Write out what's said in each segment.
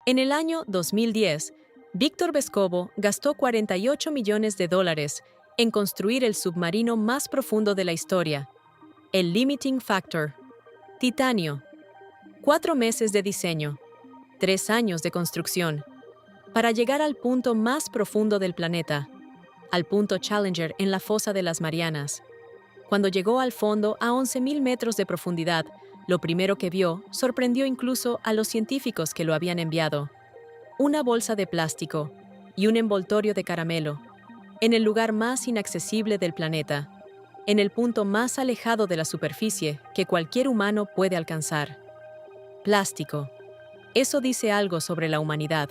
En el año 2010, Víctor Vescovo gastó $48 millones en construir el submarino más profundo de la historia, el Limiting Factor. Titanio. 4 meses de diseño, 3 años de construcción, para llegar al punto más profundo del planeta, al punto Challenger en la fosa de las Marianas. Cuando llegó al fondo a 11.000 metros de profundidad, lo primero que vio sorprendió incluso a los científicos que lo habían enviado. Una bolsa de plástico y un envoltorio de caramelo, en el lugar más inaccesible del planeta, en el punto más alejado de la superficie que cualquier humano puede alcanzar. Plástico. Eso dice algo sobre la humanidad,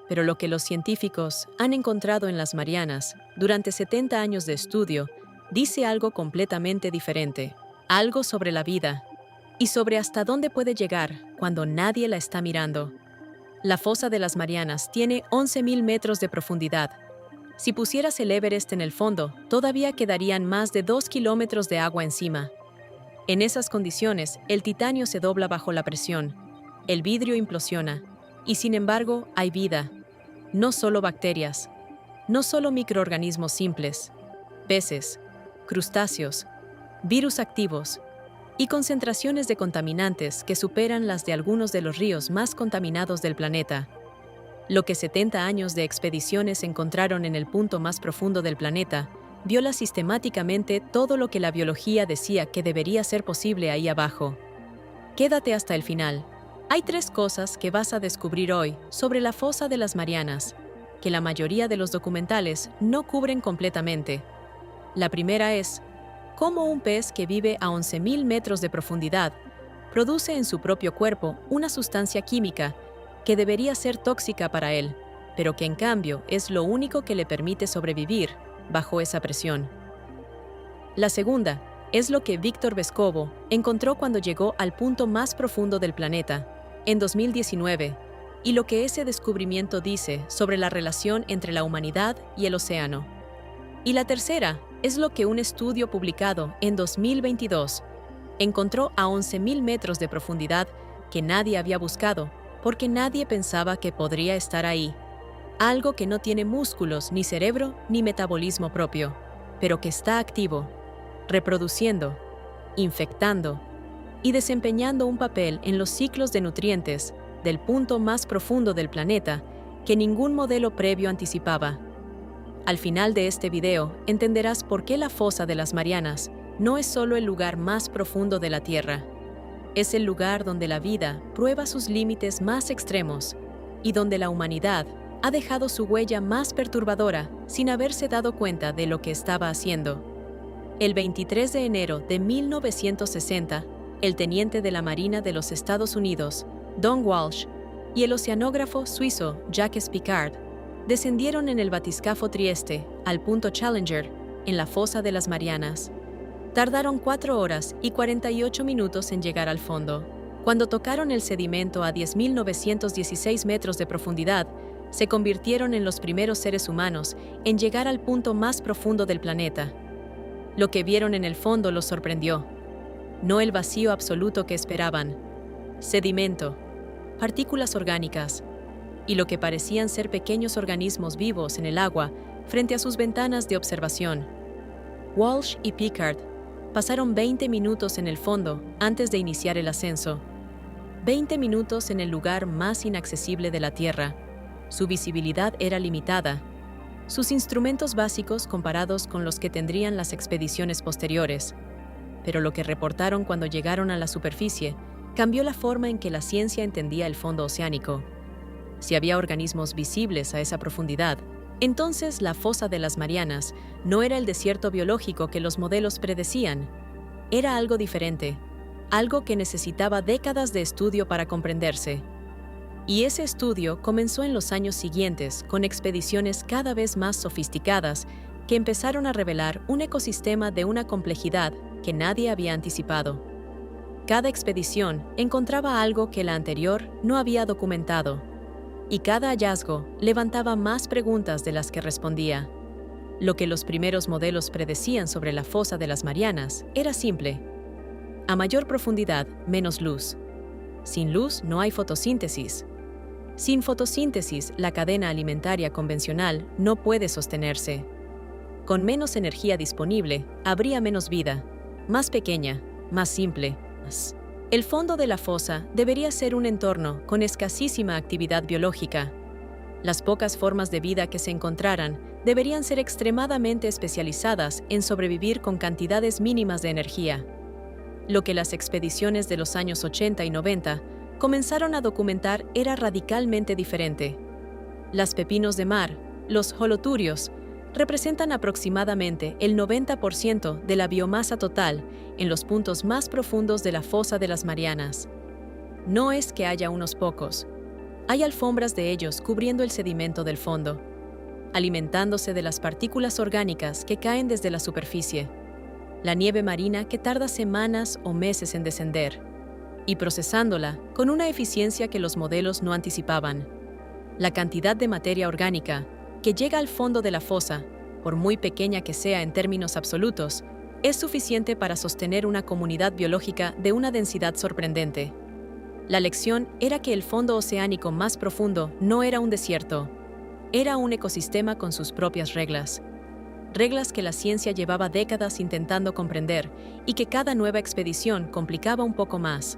pero lo que los científicos han encontrado en las Marianas durante 70 años de estudio dice algo completamente diferente, algo sobre la vida y sobre hasta dónde puede llegar cuando nadie la está mirando. La fosa de las Marianas tiene 11.000 metros de profundidad. Si pusieras el Everest en el fondo, todavía quedarían más de 2 kilómetros de agua encima. En esas condiciones, el titanio se dobla bajo la presión, el vidrio implosiona, y sin embargo hay vida. No solo bacterias, no solo microorganismos simples, peces, crustáceos, virus activos y concentraciones de contaminantes que superan las de algunos de los ríos más contaminados del planeta. Lo que 70 años de expediciones encontraron en el punto más profundo del planeta viola sistemáticamente todo lo que la biología decía que debería ser posible ahí abajo. Quédate hasta el final. Hay 3 cosas que vas a descubrir hoy sobre la fosa de las Marianas, que la mayoría de los documentales no cubren completamente. La primera es cómo un pez que vive a 11.000 metros de profundidad produce en su propio cuerpo una sustancia química que debería ser tóxica para él, pero que en cambio es lo único que le permite sobrevivir bajo esa presión. La segunda es lo que Víctor Vescovo encontró cuando llegó al punto más profundo del planeta, en 2019, y lo que ese descubrimiento dice sobre la relación entre la humanidad y el océano. Y la tercera es lo que un estudio publicado en 2022 encontró a 11.000 metros de profundidad que nadie había buscado porque nadie pensaba que podría estar ahí. Algo que no tiene músculos, ni cerebro, ni metabolismo propio, pero que está activo, reproduciendo, infectando y desempeñando un papel en los ciclos de nutrientes del punto más profundo del planeta que ningún modelo previo anticipaba. Al final de este video entenderás por qué la fosa de las Marianas no es solo el lugar más profundo de la Tierra. Es el lugar donde la vida prueba sus límites más extremos y donde la humanidad ha dejado su huella más perturbadora sin haberse dado cuenta de lo que estaba haciendo. El 23 de enero de 1960, el teniente de la Marina de los Estados Unidos, Don Walsh, y el oceanógrafo suizo Jacques Piccard descendieron en el batiscafo Trieste al punto Challenger, en la fosa de las Marianas. Tardaron 4 horas y 48 minutos en llegar al fondo. Cuando tocaron el sedimento a 10.916 metros de profundidad, se convirtieron en los primeros seres humanos en llegar al punto más profundo del planeta. Lo que vieron en el fondo los sorprendió. No el vacío absoluto que esperaban. Sedimento, partículas orgánicas, y lo que parecían ser pequeños organismos vivos en el agua frente a sus ventanas de observación. Walsh y Piccard pasaron 20 minutos en el fondo antes de iniciar el ascenso. 20 minutos en el lugar más inaccesible de la Tierra. Su visibilidad era limitada. Sus instrumentos básicos comparados con los que tendrían las expediciones posteriores. Pero lo que reportaron cuando llegaron a la superficie cambió la forma en que la ciencia entendía el fondo oceánico. Si había organismos visibles a esa profundidad, entonces la fosa de las Marianas no era el desierto biológico que los modelos predecían. Era algo diferente, algo que necesitaba décadas de estudio para comprenderse. Y ese estudio comenzó en los años siguientes con expediciones cada vez más sofisticadas que empezaron a revelar un ecosistema de una complejidad que nadie había anticipado. Cada expedición encontraba algo que la anterior no había documentado. Y cada hallazgo levantaba más preguntas de las que respondía. Lo que los primeros modelos predecían sobre la fosa de las Marianas era simple. A mayor profundidad, menos luz. Sin luz no hay fotosíntesis. Sin fotosíntesis, la cadena alimentaria convencional no puede sostenerse. Con menos energía disponible, habría menos vida, más pequeña, más simple. El fondo de la fosa debería ser un entorno con escasísima actividad biológica. Las pocas formas de vida que se encontraran deberían ser extremadamente especializadas en sobrevivir con cantidades mínimas de energía. Lo que las expediciones de los años 80 y 90 comenzaron a documentar era radicalmente diferente. Las pepinos de mar, los holoturios, representan aproximadamente el 90% de la biomasa total en los puntos más profundos de la fosa de las Marianas. No es que haya unos pocos. Hay alfombras de ellos cubriendo el sedimento del fondo, alimentándose de las partículas orgánicas que caen desde la superficie, la nieve marina que tarda semanas o meses en descender, y procesándola con una eficiencia que los modelos no anticipaban. La cantidad de materia orgánica que llega al fondo de la fosa, por muy pequeña que sea en términos absolutos, es suficiente para sostener una comunidad biológica de una densidad sorprendente. La lección era que el fondo oceánico más profundo no era un desierto, era un ecosistema con sus propias reglas. Reglas que la ciencia llevaba décadas intentando comprender y que cada nueva expedición complicaba un poco más.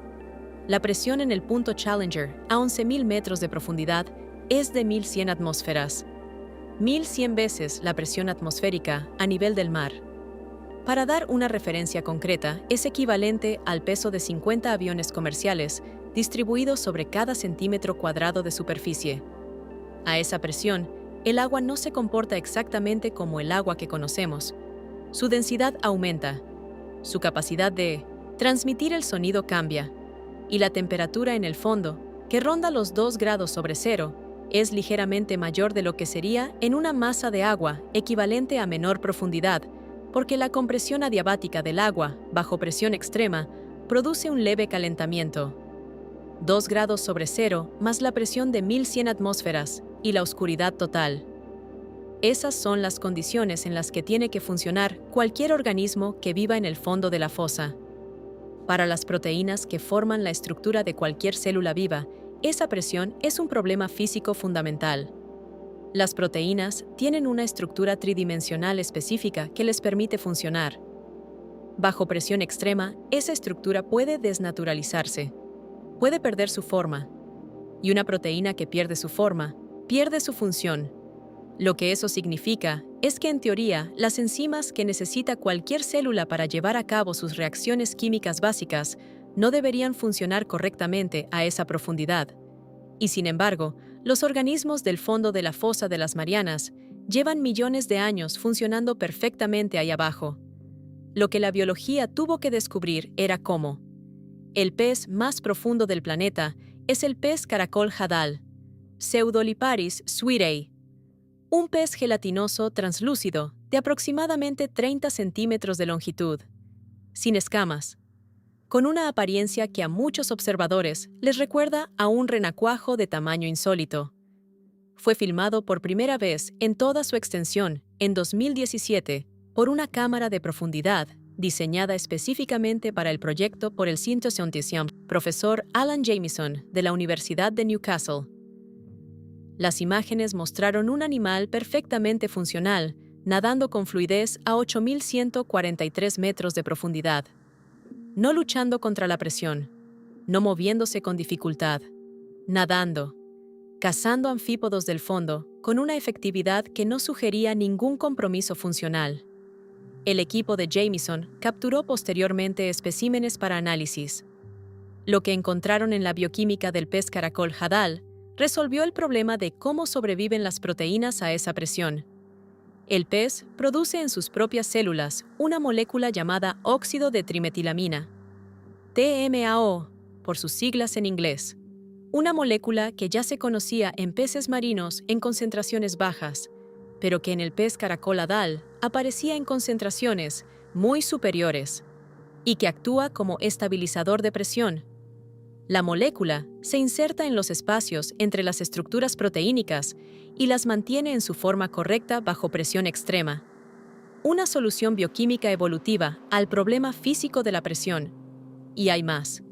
La presión en el punto Challenger, a 11.000 metros de profundidad, es de 1.100 atmósferas. 1.100 veces la presión atmosférica a nivel del mar. Para dar una referencia concreta, es equivalente al peso de 50 aviones comerciales distribuidos sobre cada centímetro cuadrado de superficie. A esa presión, el agua no se comporta exactamente como el agua que conocemos. Su densidad aumenta, su capacidad de transmitir el sonido cambia, y la temperatura en el fondo, que ronda los 2 grados sobre cero, es ligeramente mayor de lo que sería en una masa de agua equivalente a menor profundidad, porque la compresión adiabática del agua, bajo presión extrema, produce un leve calentamiento. 2 grados sobre cero más la presión de 1.100 atmósferas y la oscuridad total. Esas son las condiciones en las que tiene que funcionar cualquier organismo que viva en el fondo de la fosa. Para las proteínas que forman la estructura de cualquier célula viva, esa presión es un problema físico fundamental. Las proteínas tienen una estructura tridimensional específica que les permite funcionar. Bajo presión extrema, esa estructura puede desnaturalizarse, puede perder su forma, y una proteína que pierde su forma, pierde su función. Lo que eso significa es que, en teoría, las enzimas que necesita cualquier célula para llevar a cabo sus reacciones químicas básicas no deberían funcionar correctamente a esa profundidad. Y sin embargo, los organismos del fondo de la fosa de las Marianas llevan millones de años funcionando perfectamente ahí abajo. Lo que la biología tuvo que descubrir era cómo. El pez más profundo del planeta es el pez caracol Hadal, Pseudoliparis swietei, un pez gelatinoso translúcido de aproximadamente 30 centímetros de longitud, sin escamas, con una apariencia que a muchos observadores les recuerda a un renacuajo de tamaño insólito. Fue filmado por primera vez en toda su extensión en 2017 por una cámara de profundidad diseñada específicamente para el proyecto por el científico profesor Alan Jamieson de la Universidad de Newcastle. Las imágenes mostraron un animal perfectamente funcional, nadando con fluidez a 8.143 metros de profundidad, no luchando contra la presión, no moviéndose con dificultad, nadando, cazando anfípodos del fondo con una efectividad que no sugería ningún compromiso funcional. El equipo de Jamieson capturó posteriormente especímenes para análisis. Lo que encontraron en la bioquímica del pez caracol Hadal resolvió el problema de cómo sobreviven las proteínas a esa presión. El pez produce en sus propias células una molécula llamada óxido de trimetilamina, TMAO, por sus siglas en inglés. Una molécula que ya se conocía en peces marinos en concentraciones bajas, pero que en el pez caracol Hadal aparecía en concentraciones muy superiores y que actúa como estabilizador de presión. La molécula se inserta en los espacios entre las estructuras proteínicas y las mantiene en su forma correcta bajo presión extrema. Una solución bioquímica evolutiva al problema físico de la presión. Y hay más.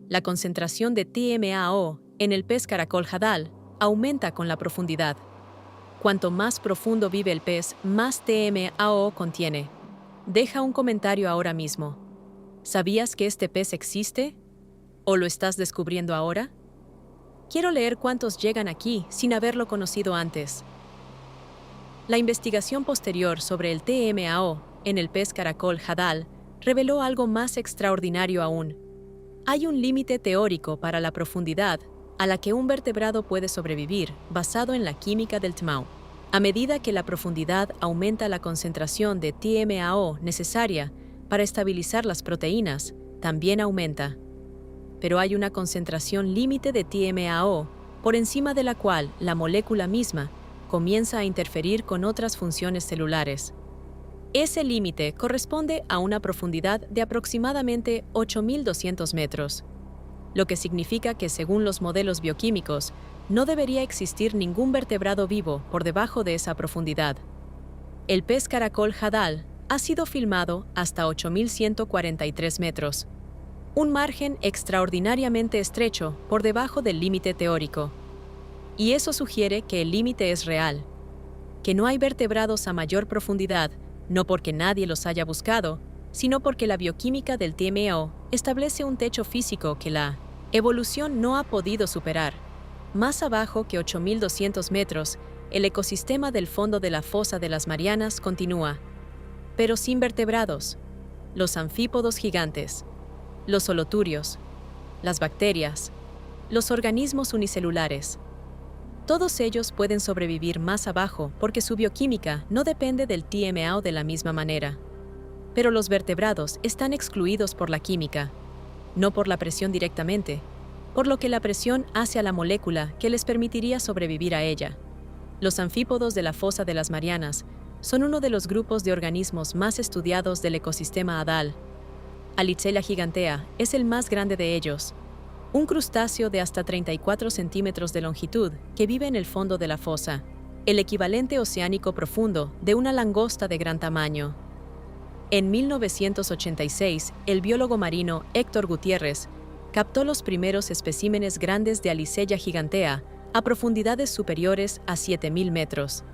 La concentración de TMAO en el pez caracol Hadal aumenta con la profundidad. Cuanto más profundo vive el pez, más TMAO contiene. Deja un comentario ahora mismo. ¿Sabías que este pez existe? ¿O lo estás descubriendo ahora? Quiero leer cuántos llegan aquí sin haberlo conocido antes. La investigación posterior sobre el TMAO en el pez caracol Hadal reveló algo más extraordinario aún. Hay un límite teórico para la profundidad a la que un vertebrado puede sobrevivir basado en la química del TMAO. A medida que la profundidad aumenta, la concentración de TMAO necesaria para estabilizar las proteínas también aumenta. Pero hay una concentración límite de TMAO por encima de la cual la molécula misma comienza a interferir con otras funciones celulares. Ese límite corresponde a una profundidad de aproximadamente 8.200 metros, lo que significa que, según los modelos bioquímicos, no debería existir ningún vertebrado vivo por debajo de esa profundidad. El pez caracol Hadal ha sido filmado hasta 8.143 metros, un margen extraordinariamente estrecho por debajo del límite teórico. Y eso sugiere que el límite es real, que no hay vertebrados a mayor profundidad, no porque nadie los haya buscado, sino porque la bioquímica del TMAO establece un techo físico que la evolución no ha podido superar. Más abajo que 8.200 metros, el ecosistema del fondo de la fosa de las Marianas continúa, pero sin vertebrados: los anfípodos gigantes, los holoturios, las bacterias, los organismos unicelulares. Todos ellos pueden sobrevivir más abajo porque su bioquímica no depende del TMAO de la misma manera. Pero los vertebrados están excluidos por la química, no por la presión directamente, por lo que la presión hace a la molécula que les permitiría sobrevivir a ella. Los anfípodos de la fosa de las Marianas son uno de los grupos de organismos más estudiados del ecosistema Hadal. Alizella gigantea es el más grande de ellos, un crustáceo de hasta 34 centímetros de longitud que vive en el fondo de la fosa, el equivalente oceánico profundo de una langosta de gran tamaño. En 1986, el biólogo marino Héctor Gutiérrez captó los primeros especímenes grandes de Alizella gigantea a profundidades superiores a 7.000 metros.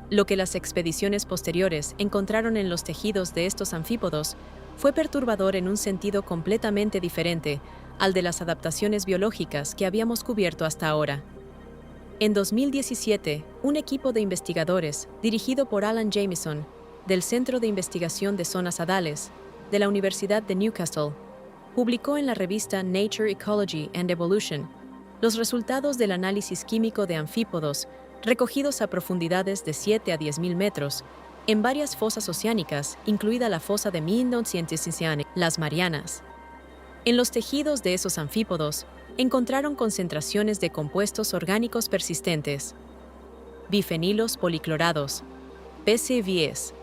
Lo que las expediciones posteriores encontraron en los tejidos de estos anfípodos fue perturbador en un sentido completamente diferente al de las adaptaciones biológicas que habíamos cubierto hasta ahora. En 2017, un equipo de investigadores, dirigido por Alan Jamieson, del Centro de Investigación de Zonas Hadales, de la Universidad de Newcastle, publicó en la revista Nature Ecology and Evolution los resultados del análisis químico de anfípodos recogidos a profundidades de 7 a 10.000 metros en varias fosas oceánicas, incluida la fosa de Mindon-Cientisciane, las Marianas. En los tejidos de esos anfípodos encontraron concentraciones de compuestos orgánicos persistentes, bifenilos policlorados, PCBs,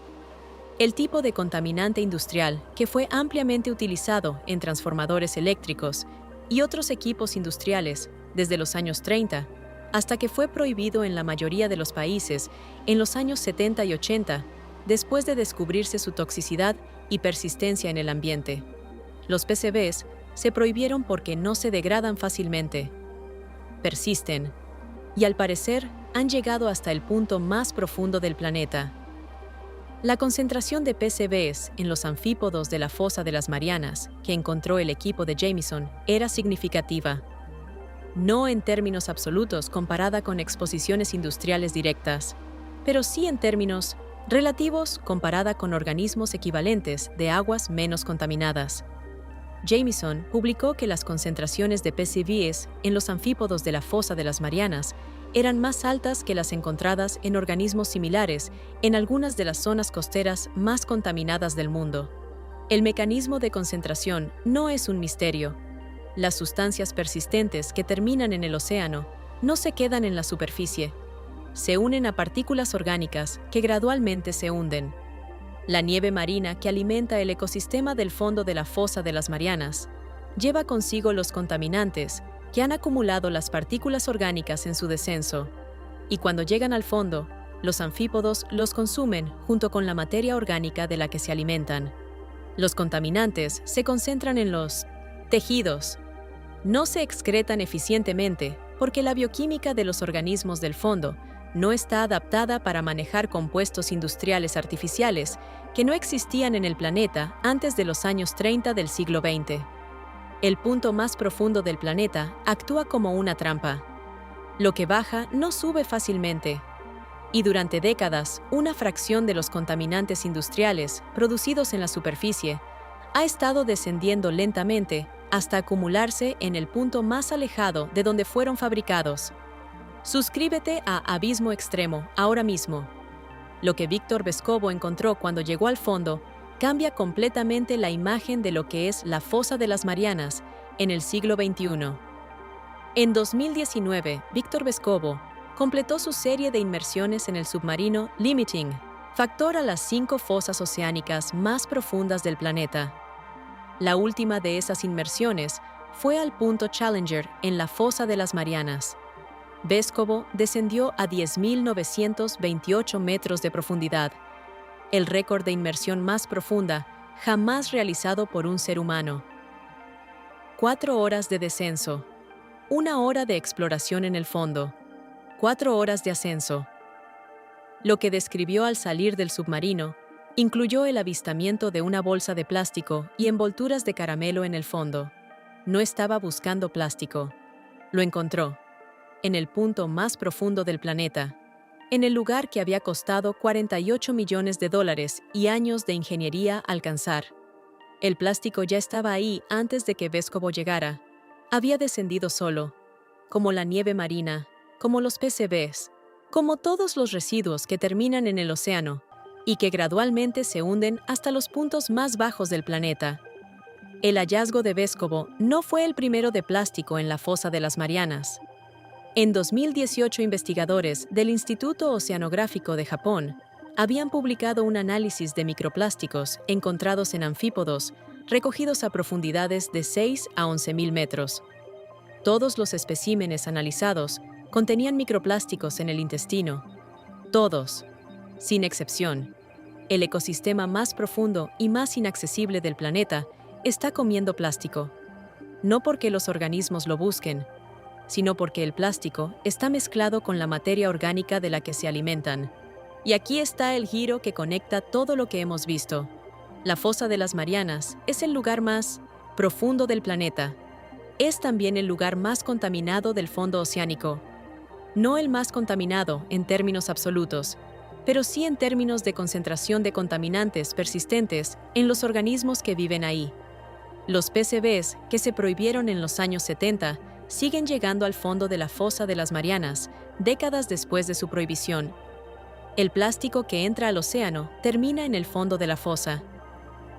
el tipo de contaminante industrial que fue ampliamente utilizado en transformadores eléctricos y otros equipos industriales desde los años 30, hasta que fue prohibido en la mayoría de los países en los años 70 y 80, después de descubrirse su toxicidad y persistencia en el ambiente. Los PCBs se prohibieron porque no se degradan fácilmente, persisten, y al parecer han llegado hasta el punto más profundo del planeta. La concentración de PCBs en los anfípodos de la fosa de las Marianas que encontró el equipo de Jamieson era significativa. No en términos absolutos comparada con exposiciones industriales directas, pero sí en términos relativos comparada con organismos equivalentes de aguas menos contaminadas. Jamieson publicó que las concentraciones de PCBs en los anfípodos de la fosa de las Marianas eran más altas que las encontradas en organismos similares en algunas de las zonas costeras más contaminadas del mundo. El mecanismo de concentración no es un misterio. Las sustancias persistentes que terminan en el océano no se quedan en la superficie. Se unen a partículas orgánicas que gradualmente se hunden. La nieve marina que alimenta el ecosistema del fondo de la fosa de las Marianas lleva consigo los contaminantes que han acumulado las partículas orgánicas en su descenso, y cuando llegan al fondo, los anfípodos los consumen junto con la materia orgánica de la que se alimentan. Los contaminantes se concentran en los tejidos. No se excretan eficientemente porque la bioquímica de los organismos del fondo no está adaptada para manejar compuestos industriales artificiales que no existían en el planeta antes de los años 30 del siglo XX. El punto más profundo del planeta actúa como una trampa. Lo que baja no sube fácilmente. Y durante décadas, una fracción de los contaminantes industriales producidos en la superficie ha estado descendiendo lentamente hasta acumularse en el punto más alejado de donde fueron fabricados. Suscríbete a Abismo Extremo ahora mismo. Lo que Víctor Vescovo encontró cuando llegó al fondo cambia completamente la imagen de lo que es la Fosa de las Marianas en el siglo XXI. En 2019, Víctor Vescovo completó su serie de inmersiones en el submarino Limiting, Factor a las 5 fosas oceánicas más profundas del planeta. La última de esas inmersiones fue al punto Challenger en la Fosa de las Marianas. Vescovo descendió a 10.928 metros de profundidad, el récord de inmersión más profunda jamás realizado por un ser humano. 4 horas de descenso, 1 hora de exploración en el fondo, 4 horas de ascenso. Lo que describió al salir del submarino incluyó el avistamiento de una bolsa de plástico y envolturas de caramelo en el fondo. No estaba buscando plástico. Lo encontró, en el punto más profundo del planeta, en el lugar que había costado $48 millones y años de ingeniería alcanzar. El plástico ya estaba ahí antes de que Vescovo llegara. Había descendido solo, como la nieve marina, como los PCBs, como todos los residuos que terminan en el océano y que gradualmente se hunden hasta los puntos más bajos del planeta. El hallazgo de Vescovo no fue el primero de plástico en la Fosa de las Marianas. En 2018, investigadores del Instituto Oceanográfico de Japón habían publicado un análisis de microplásticos encontrados en anfípodos recogidos a profundidades de 6 a 11.000 metros. Todos los especímenes analizados contenían microplásticos en el intestino. Todos, sin excepción. El ecosistema más profundo y más inaccesible del planeta está comiendo plástico. No porque los organismos lo busquen, sino porque el plástico está mezclado con la materia orgánica de la que se alimentan. Y aquí está el giro que conecta todo lo que hemos visto. La Fosa de las Marianas es el lugar más profundo del planeta. Es también el lugar más contaminado del fondo oceánico. No el más contaminado en términos absolutos, pero sí en términos de concentración de contaminantes persistentes en los organismos que viven ahí. Los PCBs, que se prohibieron en los años 70, siguen llegando al fondo de la Fosa de las Marianas, décadas después de su prohibición. El plástico que entra al océano termina en el fondo de la fosa.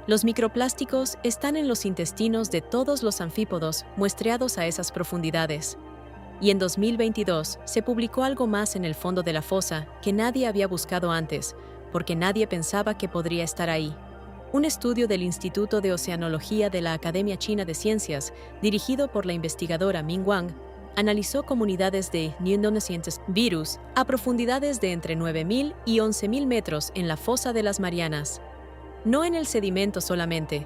Los microplásticos están en los intestinos de todos los anfípodos muestreados a esas profundidades. Y en 2022 se publicó algo más en el fondo de la fosa que nadie había buscado antes, porque nadie pensaba que podría estar ahí. Un estudio del Instituto de Oceanología de la Academia China de Ciencias, dirigido por la investigadora Ming Wang, analizó comunidades de neonocientes virus a profundidades de entre 9.000 y 11.000 metros en la Fosa de las Marianas. No en el sedimento solamente,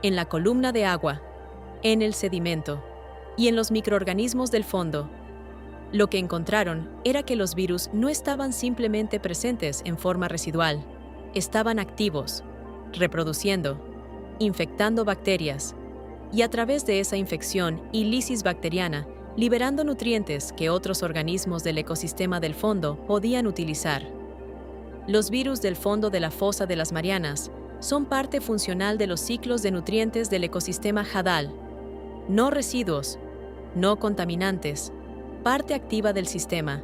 en la columna de agua, en el sedimento y en los microorganismos del fondo. Lo que encontraron era que los virus no estaban simplemente presentes en forma residual, estaban activos, reproduciendo, infectando bacterias, y a través de esa infección y lisis bacteriana, liberando nutrientes que otros organismos del ecosistema del fondo podían utilizar. Los virus del fondo de la Fosa de las Marianas son parte funcional de los ciclos de nutrientes del ecosistema Hadal, no residuos, no contaminantes, parte activa del sistema.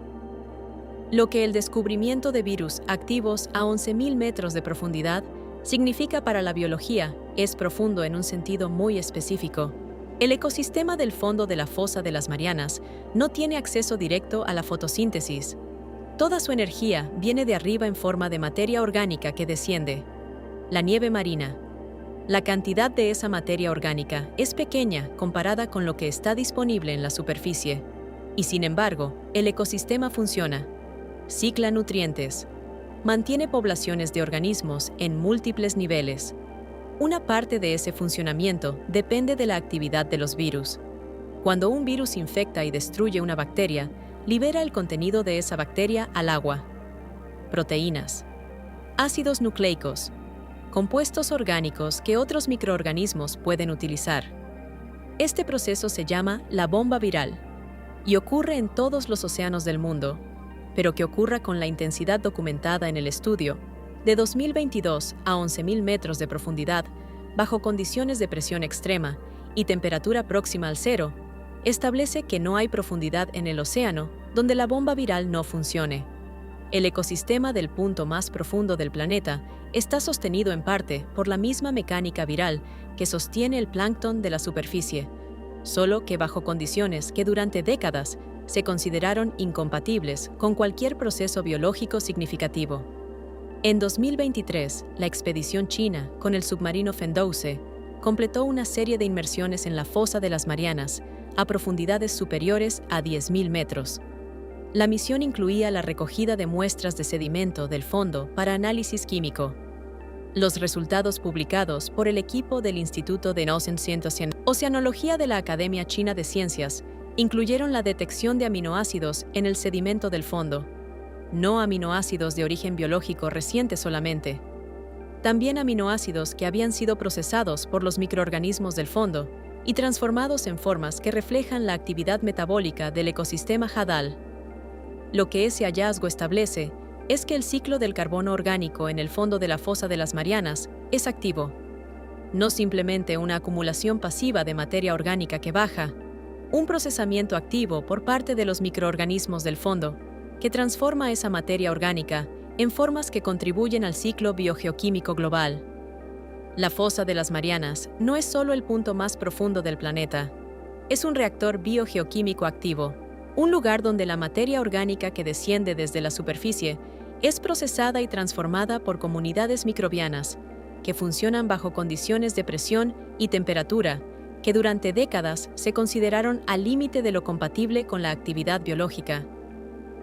Lo que el descubrimiento de virus activos a 11.000 metros de profundidad significa para la biología es profundo en un sentido muy específico. El ecosistema del fondo de la Fosa de las Marianas no tiene acceso directo a la fotosíntesis. Toda su energía viene de arriba en forma de materia orgánica que desciende. La nieve marina. La cantidad de esa materia orgánica es pequeña comparada con lo que está disponible en la superficie. Y sin embargo, el ecosistema funciona. Cicla nutrientes. Mantiene poblaciones de organismos en múltiples niveles. Una parte de ese funcionamiento depende de la actividad de los virus. Cuando un virus infecta y destruye una bacteria, libera el contenido de esa bacteria al agua. Proteínas, ácidos nucleicos, compuestos orgánicos que otros microorganismos pueden utilizar. Este proceso se llama la bomba viral y ocurre en todos los océanos del mundo, pero que ocurra con la intensidad documentada en el estudio, de 2022 a 11.000 metros de profundidad, bajo condiciones de presión extrema y temperatura próxima al cero, establece que no hay profundidad en el océano donde la bomba viral no funcione. El ecosistema del punto más profundo del planeta está sostenido en parte por la misma mecánica viral que sostiene el plancton de la superficie, solo que bajo condiciones que durante décadas se consideraron incompatibles con cualquier proceso biológico significativo. En 2023, la expedición china, con el submarino Fendouse, completó una serie de inmersiones en la fosa de las Marianas a profundidades superiores a 10.000 metros. La misión incluía la recogida de muestras de sedimento del fondo para análisis químico. Los resultados publicados por el equipo del Instituto de Oceanología de la Academia China de Ciencias incluyeron la detección de aminoácidos en el sedimento del fondo, no aminoácidos de origen biológico reciente solamente. También aminoácidos que habían sido procesados por los microorganismos del fondo y transformados en formas que reflejan la actividad metabólica del ecosistema Hadal. Lo que ese hallazgo establece es que el ciclo del carbono orgánico en el fondo de la fosa de las Marianas es activo. No simplemente una acumulación pasiva de materia orgánica que baja, un procesamiento activo por parte de los microorganismos del fondo, que transforma esa materia orgánica en formas que contribuyen al ciclo biogeoquímico global. La fosa de las Marianas no es solo el punto más profundo del planeta, es un reactor biogeoquímico activo, un lugar donde la materia orgánica que desciende desde la superficie es procesada y transformada por comunidades microbianas que funcionan bajo condiciones de presión y temperatura que durante décadas se consideraron al límite de lo compatible con la actividad biológica.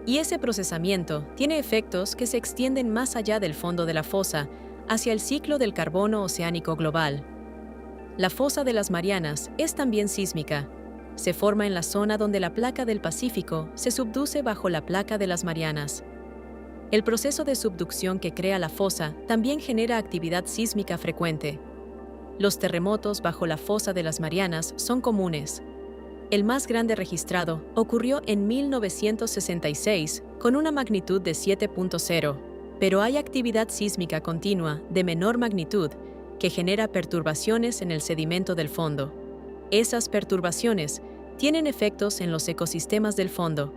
Y ese procesamiento tiene efectos que se extienden más allá del fondo de la fosa, hacia el ciclo del carbono oceánico global. La fosa de las Marianas es también sísmica. Se forma en la zona donde la placa del Pacífico se subduce bajo la placa de las Marianas. El proceso de subducción que crea la fosa también genera actividad sísmica frecuente. Los terremotos bajo la fosa de las Marianas son comunes. El más grande registrado ocurrió en 1966 con una magnitud de 7.0, pero hay actividad sísmica continua de menor magnitud que genera perturbaciones en el sedimento del fondo. Esas perturbaciones tienen efectos en los ecosistemas del fondo.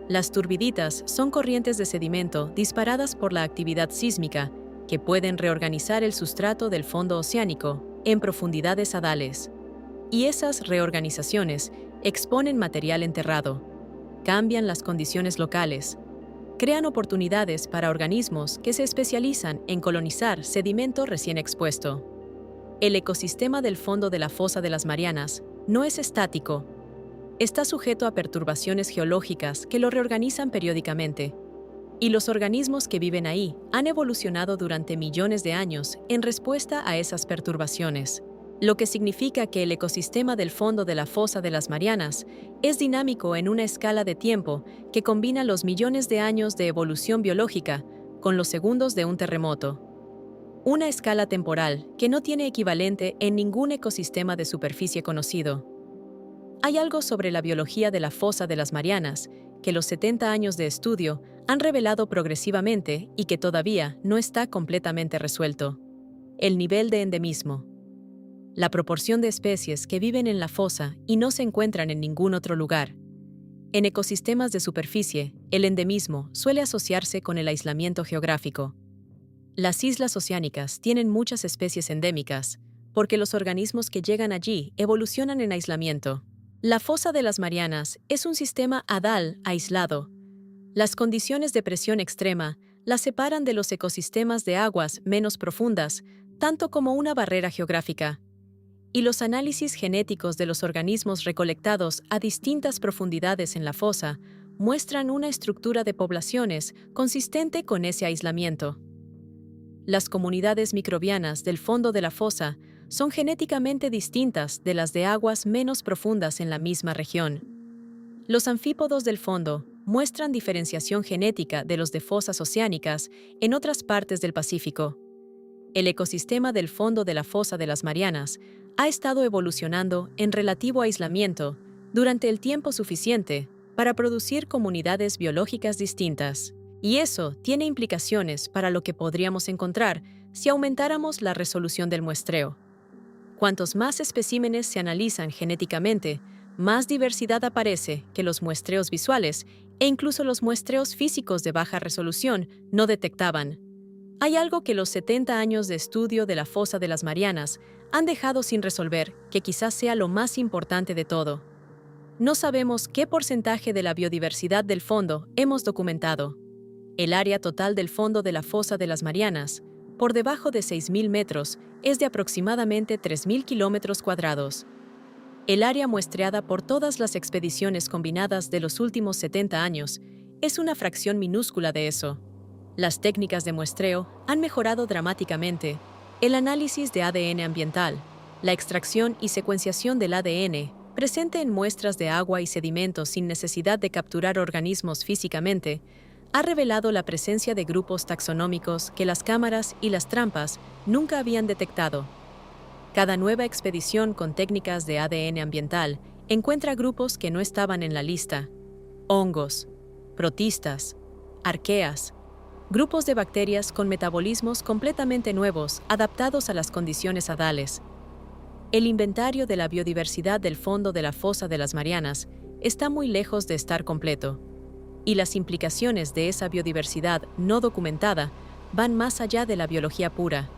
Las turbiditas son corrientes de sedimento disparadas por la actividad sísmica que pueden reorganizar el sustrato del fondo oceánico en profundidades hadales. Y esas reorganizaciones exponen material enterrado, cambian las condiciones locales, crean oportunidades para organismos que se especializan en colonizar sedimento recién expuesto. El ecosistema del fondo de la fosa de las Marianas no es estático. Está sujeto a perturbaciones geológicas que lo reorganizan periódicamente. Y los organismos que viven ahí han evolucionado durante millones de años en respuesta a esas perturbaciones, lo que significa que el ecosistema del fondo de la fosa de las Marianas es dinámico en una escala de tiempo que combina los millones de años de evolución biológica con los segundos de un terremoto. Una escala temporal que no tiene equivalente en ningún ecosistema de superficie conocido. Hay algo sobre la biología de la fosa de las Marianas que los 70 años de estudio han revelado progresivamente y que todavía no está completamente resuelto. El nivel de endemismo. La proporción de especies que viven en la fosa y no se encuentran en ningún otro lugar. En ecosistemas de superficie, el endemismo suele asociarse con el aislamiento geográfico. Las islas oceánicas tienen muchas especies endémicas, porque los organismos que llegan allí evolucionan en aislamiento. La fosa de las Marianas es un sistema hadal aislado. Las condiciones de presión extrema la separan de los ecosistemas de aguas menos profundas, tanto como una barrera geográfica. Y los análisis genéticos de los organismos recolectados a distintas profundidades en la fosa muestran una estructura de poblaciones consistente con ese aislamiento. Las comunidades microbianas del fondo de la fosa son genéticamente distintas de las de aguas menos profundas en la misma región. Los anfípodos del fondo muestran diferenciación genética de los de fosas oceánicas en otras partes del Pacífico. El ecosistema del fondo de la fosa de las Marianas ha estado evolucionando en relativo aislamiento durante el tiempo suficiente para producir comunidades biológicas distintas. Y eso tiene implicaciones para lo que podríamos encontrar si aumentáramos la resolución del muestreo. Cuantos más especímenes se analizan genéticamente, más diversidad aparece que los muestreos visuales e incluso los muestreos físicos de baja resolución no detectaban. Hay algo que los 70 años de estudio de la fosa de las Marianas han dejado sin resolver, que quizás sea lo más importante de todo. No sabemos qué porcentaje de la biodiversidad del fondo hemos documentado. El área total del fondo de la fosa de las Marianas, por debajo de 6.000 metros, es de aproximadamente 3.000 kilómetros cuadrados. El área muestreada por todas las expediciones combinadas de los últimos 70 años es una fracción minúscula de eso. Las técnicas de muestreo han mejorado dramáticamente. El análisis de ADN ambiental, la extracción y secuenciación del ADN, presente en muestras de agua y sedimentos sin necesidad de capturar organismos físicamente, ha revelado la presencia de grupos taxonómicos que las cámaras y las trampas nunca habían detectado. Cada nueva expedición con técnicas de ADN ambiental encuentra grupos que no estaban en la lista: hongos, protistas, arqueas, grupos de bacterias con metabolismos completamente nuevos adaptados a las condiciones hadales. El inventario de la biodiversidad del fondo de la fosa de las Marianas está muy lejos de estar completo, y las implicaciones de esa biodiversidad no documentada van más allá de la biología pura.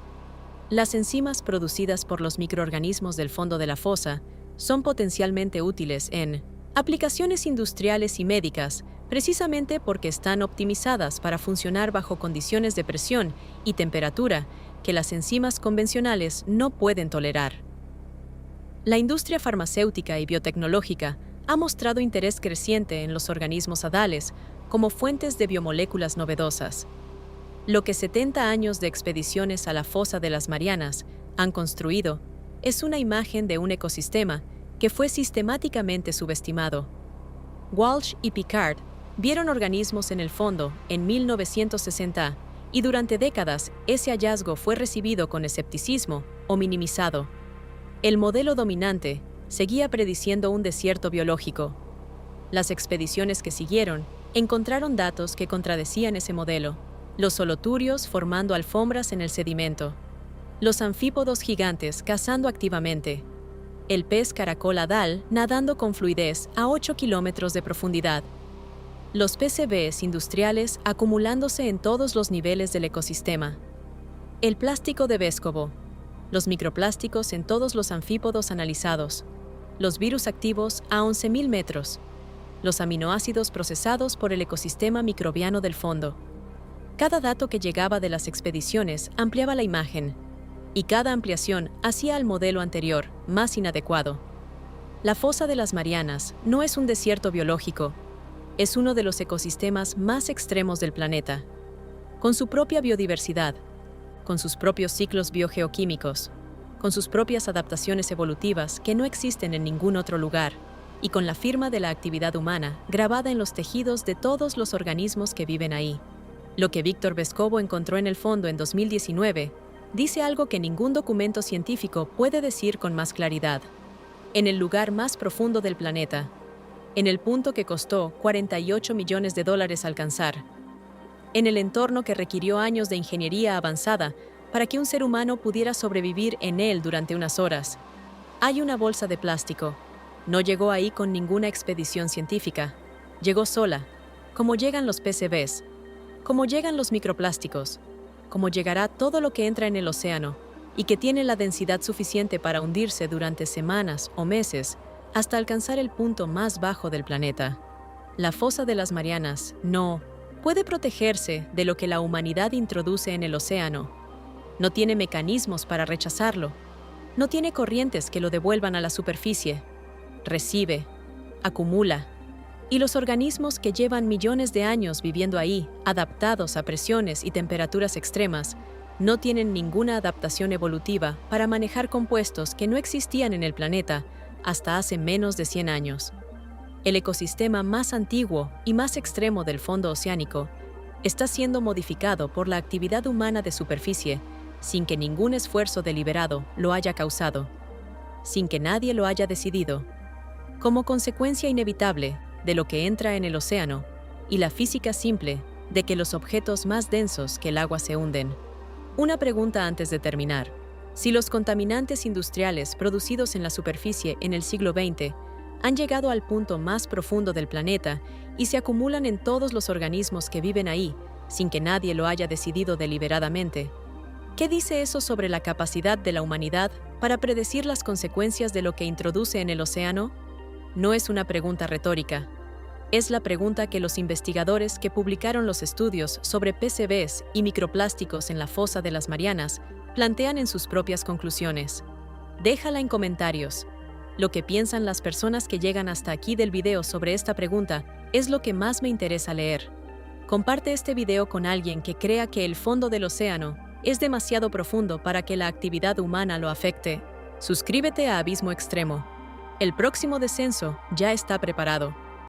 Las enzimas producidas por los microorganismos del fondo de la fosa son potencialmente útiles en aplicaciones industriales y médicas, precisamente porque están optimizadas para funcionar bajo condiciones de presión y temperatura que las enzimas convencionales no pueden tolerar. La industria farmacéutica y biotecnológica ha mostrado interés creciente en los organismos hadales como fuentes de biomoléculas novedosas. Lo que 70 años de expediciones a la fosa de las Marianas han construido es una imagen de un ecosistema que fue sistemáticamente subestimado. Walsh y Picard vieron organismos en el fondo en 1960 y durante décadas ese hallazgo fue recibido con escepticismo o minimizado. El modelo dominante seguía prediciendo un desierto biológico. Las expediciones que siguieron encontraron datos que contradecían ese modelo: los holoturios formando alfombras en el sedimento, los anfípodos gigantes cazando activamente, el pez caracol hadal nadando con fluidez a 8 kilómetros de profundidad, los PCBs industriales acumulándose en todos los niveles del ecosistema, el plástico de Vescovo, los microplásticos en todos los anfípodos analizados, los virus activos a 11.000 metros, los aminoácidos procesados por el ecosistema microbiano del fondo. Cada dato que llegaba de las expediciones ampliaba la imagen, y cada ampliación hacía al modelo anterior más inadecuado. La fosa de las Marianas no es un desierto biológico, es uno de los ecosistemas más extremos del planeta, con su propia biodiversidad, con sus propios ciclos biogeoquímicos, con sus propias adaptaciones evolutivas que no existen en ningún otro lugar, y con la firma de la actividad humana grabada en los tejidos de todos los organismos que viven ahí. Lo que Víctor Vescovo encontró en el fondo en 2019 dice algo que ningún documento científico puede decir con más claridad. En el lugar más profundo del planeta, en el punto que costó $48 millones alcanzar, en el entorno que requirió años de ingeniería avanzada para que un ser humano pudiera sobrevivir en él durante unas horas, hay una bolsa de plástico. No llegó ahí con ninguna expedición científica. Llegó sola, como llegan los PCBs, como llegan los microplásticos, como llegará todo lo que entra en el océano y que tiene la densidad suficiente para hundirse durante semanas o meses hasta alcanzar el punto más bajo del planeta. La fosa de las Marianas no puede protegerse de lo que la humanidad introduce en el océano. No tiene mecanismos para rechazarlo. No tiene corrientes que lo devuelvan a la superficie. Recibe, acumula. Y los organismos que llevan millones de años viviendo ahí, adaptados a presiones y temperaturas extremas, No tienen ninguna adaptación evolutiva para manejar compuestos que no existían en el planeta hasta hace menos de 100 años. El ecosistema más antiguo y más extremo del fondo oceánico está siendo modificado por la actividad humana de superficie sin que ningún esfuerzo deliberado lo haya causado, sin que nadie lo haya decidido, como consecuencia inevitable de lo que entra en el océano y la física simple de que los objetos más densos que el agua se hunden. Una pregunta antes de terminar. Si los contaminantes industriales producidos en la superficie en el siglo XX han llegado al punto más profundo del planeta y se acumulan en todos los organismos que viven ahí, sin que nadie lo haya decidido deliberadamente, ¿qué dice eso sobre la capacidad de la humanidad para predecir las consecuencias de lo que introduce en el océano? No es una pregunta retórica. Es la pregunta que los investigadores que publicaron los estudios sobre PCBs y microplásticos en la fosa de las Marianas plantean en sus propias conclusiones. Déjala en comentarios. Lo que piensan las personas que llegan hasta aquí del video sobre esta pregunta es lo que más me interesa leer. Comparte este video con alguien que crea que el fondo del océano es demasiado profundo para que la actividad humana lo afecte. Suscríbete a Abismo Extremo. El próximo descenso ya está preparado.